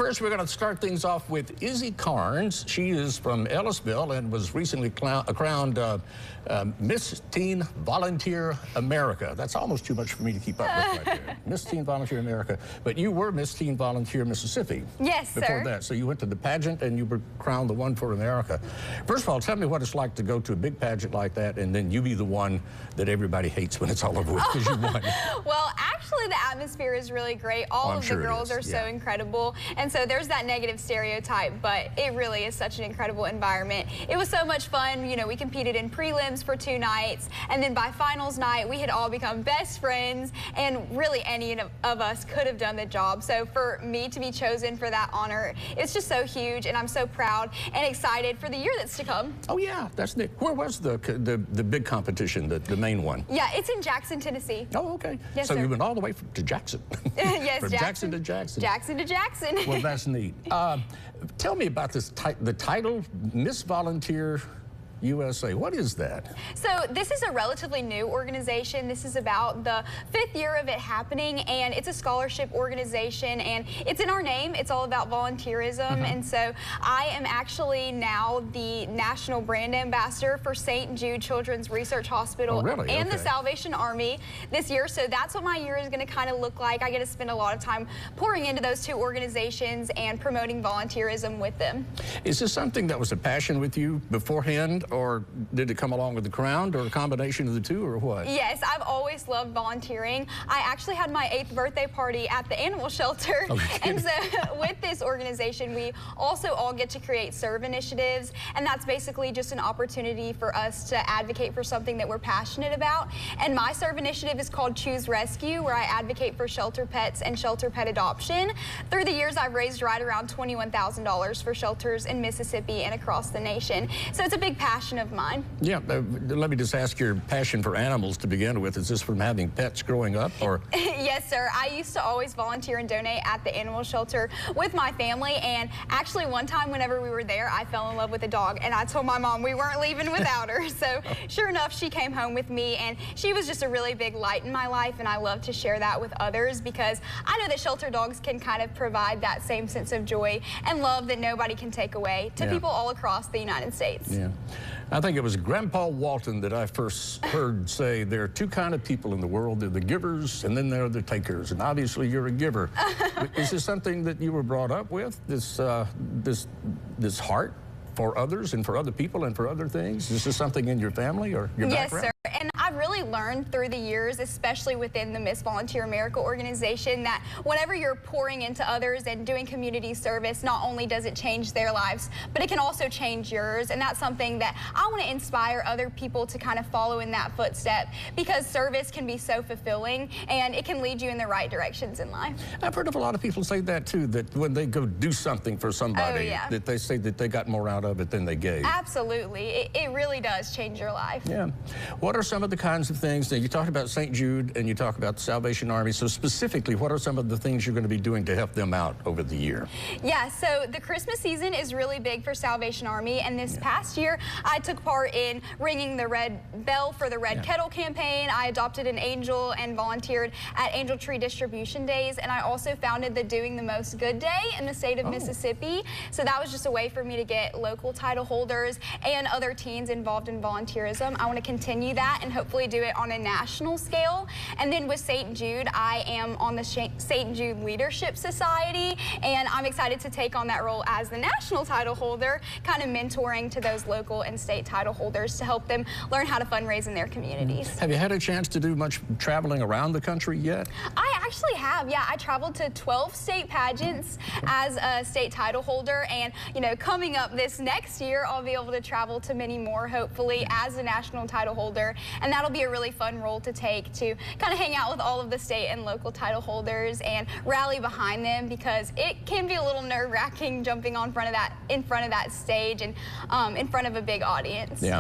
First, we're going to start things off with Izzy Karns. She is from Ellisville and was recently crowned Miss Teen Volunteer America. That's almost too much for me to keep up with right there. Miss Teen Volunteer America. But you were Miss Teen Volunteer Mississippi. Yes, sir. Before that. So you went to the pageant and you were crowned the one for America. First of all, tell me what it's like to go to a big pageant like that and then you be the one that everybody hates when it's all over with because you won. Well, actually, the atmosphere is really great. All of the girls are so incredible. And so there's that negative stereotype, but it really is such an incredible environment. It was so much fun. You know, we competed in prelims for 2 nights, and then by finals night, we had all become best friends, and really any of us could have done the job. So for me to be chosen for that honor, it's just so huge, and I'm so proud and excited for the year that's to come. Oh yeah, that's neat. Where was the big competition, the main one? Yeah, it's in Jackson, Tennessee. Oh, okay. Yes, so sir. you went all the way to Jackson. Yes, From Jackson to Jackson. Jackson to Jackson. Well, that's neat. Tell me about this the title, Miss Volunteer USA. What is that? So this is a relatively new organization. This is about the 5th year of it happening, and it's a scholarship organization, and it's in our name. It's all about volunteerism, and so I am actually now the national brand ambassador for St. Jude Children's Research Hospital and the Salvation Army this year. So that's what my year is going to kind of look like. I get to spend a lot of time pouring into those 2 organizations and promoting volunteerism with them. Is this something that was a passion with you beforehand? Or did it come along with the crown, or a combination of the 2, or what? Yes, I've always loved volunteering. I actually had my 8th birthday party at the animal shelter. And so with this organization, we also all get to create serve initiatives. And that's basically just an opportunity for us to advocate for something that we're passionate about. And my serve initiative is called Choose Rescue, where I advocate for shelter pets and shelter pet adoption. Through the years, I've raised right around $21,000 for shelters in Mississippi and across the nation. So it's a big passion of mine. Yeah, let me just ask your passion for animals to begin with. Is this from having pets growing up, or? Yes, sir. I used to always volunteer and donate at the animal shelter with my family, and actually one time whenever we were there, I fell in love with a dog, and I told my mom we weren't leaving without her. So sure enough, she came home with me, and she was just a really big light in my life, and I love to share that with others because I know that shelter dogs can kind of provide that same sense of joy and love that nobody can take away to people all across the United States. Yeah. I think it was Grandpa Walton that I first heard say there are 2 kinds of people in the world. They're the givers and then there are the takers. And obviously you're a giver. Is this something that you were brought up with, this heart for others and for other people and for other things? Is this something in your family or your background? Yes, sir. And I've really learned through the years, especially within the Miss Volunteer America organization, that whenever you're pouring into others and doing community service, not only does it change their lives, but it can also change yours. And that's something that I want to inspire other people to kind of follow in that footstep, because service can be so fulfilling and it can lead you in the right directions in life. I've heard of a lot of people say that too, that when they go do something for somebody, that they say that they got more out of it than they gave. Absolutely. It really does change your life. Yeah. What are some of the kinds of things that you talked about St. Jude and you talk about the Salvation Army? So specifically, what are some of the things you're going to be doing to help them out over the year? Yeah, so the Christmas season is really big for Salvation Army, and this past year I took part in ringing the red bell for the Red Kettle campaign. I adopted an angel and volunteered at Angel Tree Distribution Days, and I also founded the Doing the Most Good Day in the state of Mississippi. So that was just a way for me to get local title holders and other teens involved in volunteerism. I want to continue that and hopefully do it on a national scale. And then with St. Jude, I am on the St. Jude Leadership Society, and I'm excited to take on that role as the national title holder, kind of mentoring to those local and state title holders to help them learn how to fundraise in their communities. Have you had a chance to do much traveling around the country yet? I actually have, yeah. I traveled to 12 state pageants as a state title holder, and you know, coming up this next year, I'll be able to travel to many more, hopefully, as a national title holder. And that'll be a really fun role to take, to kind of hang out with all of the state and local title holders and rally behind them, because it can be a little nerve-wracking jumping in front of that stage and in front of a big audience. Yeah.